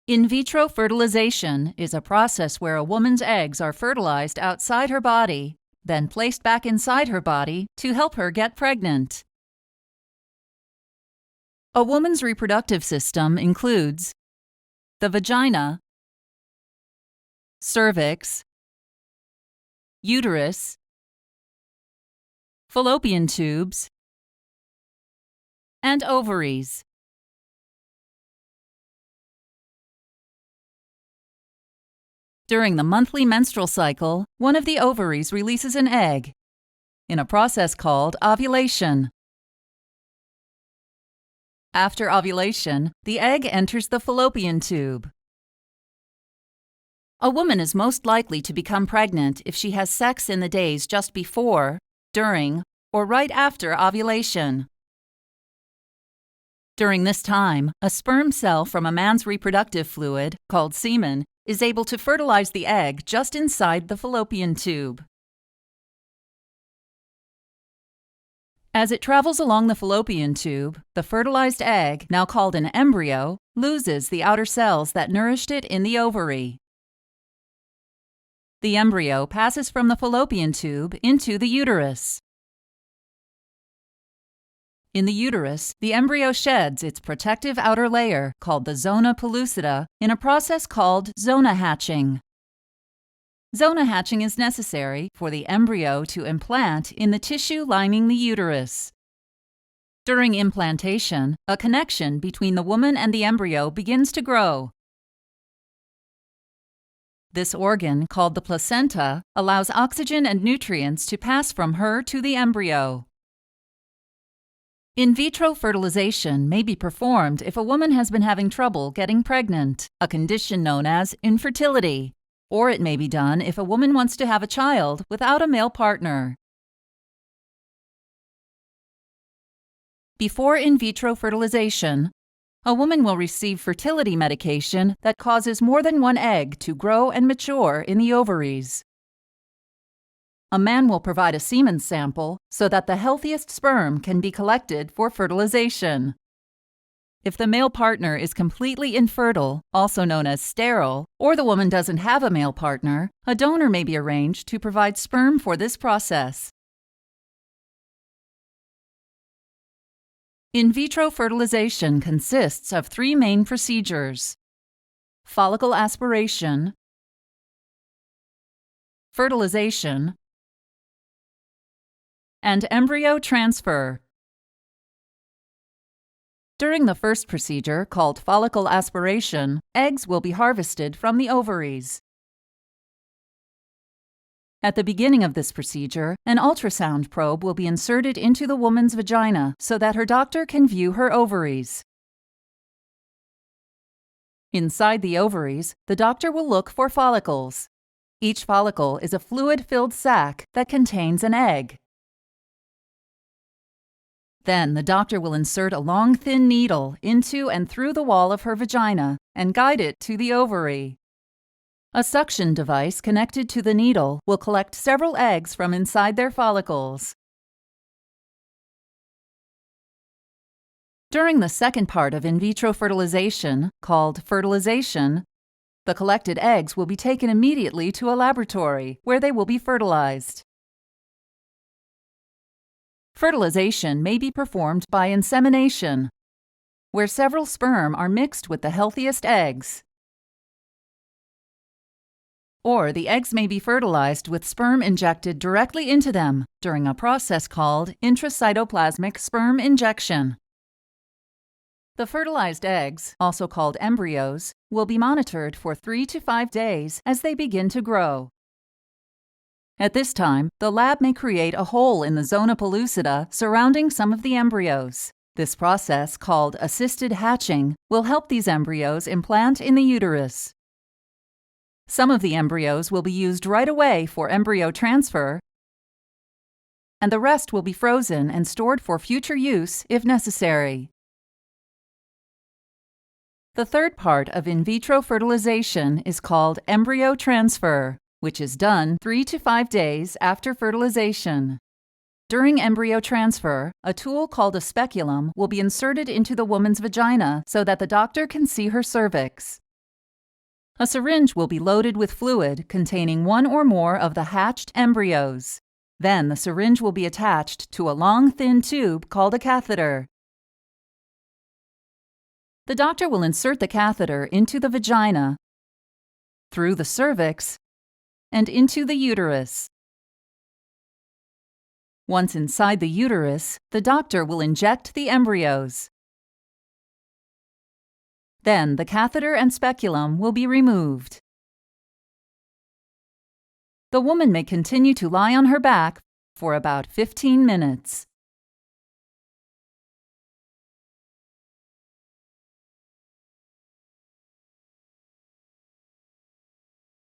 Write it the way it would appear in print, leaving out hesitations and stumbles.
In vitro fertilization is a process where a woman's eggs are fertilized outside her body, then placed back inside her body to help her get pregnant. A woman's reproductive system includes the vagina, cervix, uterus, fallopian tubes, and ovaries. During the monthly menstrual cycle, one of the ovaries releases an egg in a process called ovulation. After ovulation, the egg enters the fallopian tube. A woman is most likely to become pregnant if she has sex in the days just before, during, or right after ovulation. During this time, a sperm cell from a man's reproductive fluid, called semen, is able to fertilize the egg just inside the fallopian tube. As it travels along the fallopian tube, the fertilized egg, now called an embryo, loses the outer cells that nourished it in the ovary. The embryo passes from the fallopian tube into the uterus. In the uterus, the embryo sheds its protective outer layer, called the zona pellucida, in a process called zona hatching. Zona hatching is necessary for the embryo to implant in the tissue lining the uterus. During implantation, a connection between the woman and the embryo begins to grow. This organ, called the placenta, allows oxygen and nutrients to pass from her to the embryo. In vitro fertilization may be performed if a woman has been having trouble getting pregnant, a condition known as infertility, or it may be done if a woman wants to have a child without a male partner. Before in vitro fertilization, a woman will receive fertility medication that causes more than one egg to grow and mature in the ovaries. A man will provide a semen sample so that the healthiest sperm can be collected for fertilization. If the male partner is completely infertile, also known as sterile, or the woman doesn't have a male partner, a donor may be arranged to provide sperm for this process. In vitro fertilization consists of three main procedures: follicle aspiration, fertilization, and embryo transfer. During the first procedure, called follicle aspiration, eggs will be harvested from the ovaries. At the beginning of this procedure, an ultrasound probe will be inserted into the woman's vagina so that her doctor can view her ovaries. Inside the ovaries, the doctor will look for follicles. Each follicle is a fluid-filled sac that contains an egg. Then the doctor will insert a long, thin needle into and through the wall of her vagina and guide it to the ovary. A suction device connected to the needle will collect several eggs from inside their follicles. During the second part of in vitro fertilization, called fertilization, the collected eggs will be taken immediately to a laboratory where they will be fertilized. Fertilization may be performed by insemination, where several sperm are mixed with the healthiest eggs. Or the eggs may be fertilized with sperm injected directly into them during a process called intracytoplasmic sperm injection. The fertilized eggs, also called embryos, will be monitored for 3 to 5 days as they begin to grow. At this time, the lab may create a hole in the zona pellucida surrounding some of the embryos. This process, called assisted hatching, will help these embryos implant in the uterus. Some of the embryos will be used right away for embryo transfer, and the rest will be frozen and stored for future use if necessary. The third part of in vitro fertilization is called embryo transfer, which is done 3 to 5 days after fertilization. During embryo transfer, a tool called a speculum will be inserted into the woman's vagina so that the doctor can see her cervix. A syringe will be loaded with fluid containing one or more of the hatched embryos. Then the syringe will be attached to a long, thin tube called a catheter. The doctor will insert the catheter into the vagina, through the cervix, and into the uterus. Once inside the uterus, the doctor will inject the embryos. Then the catheter and speculum will be removed. The woman may continue to lie on her back for about 15 minutes.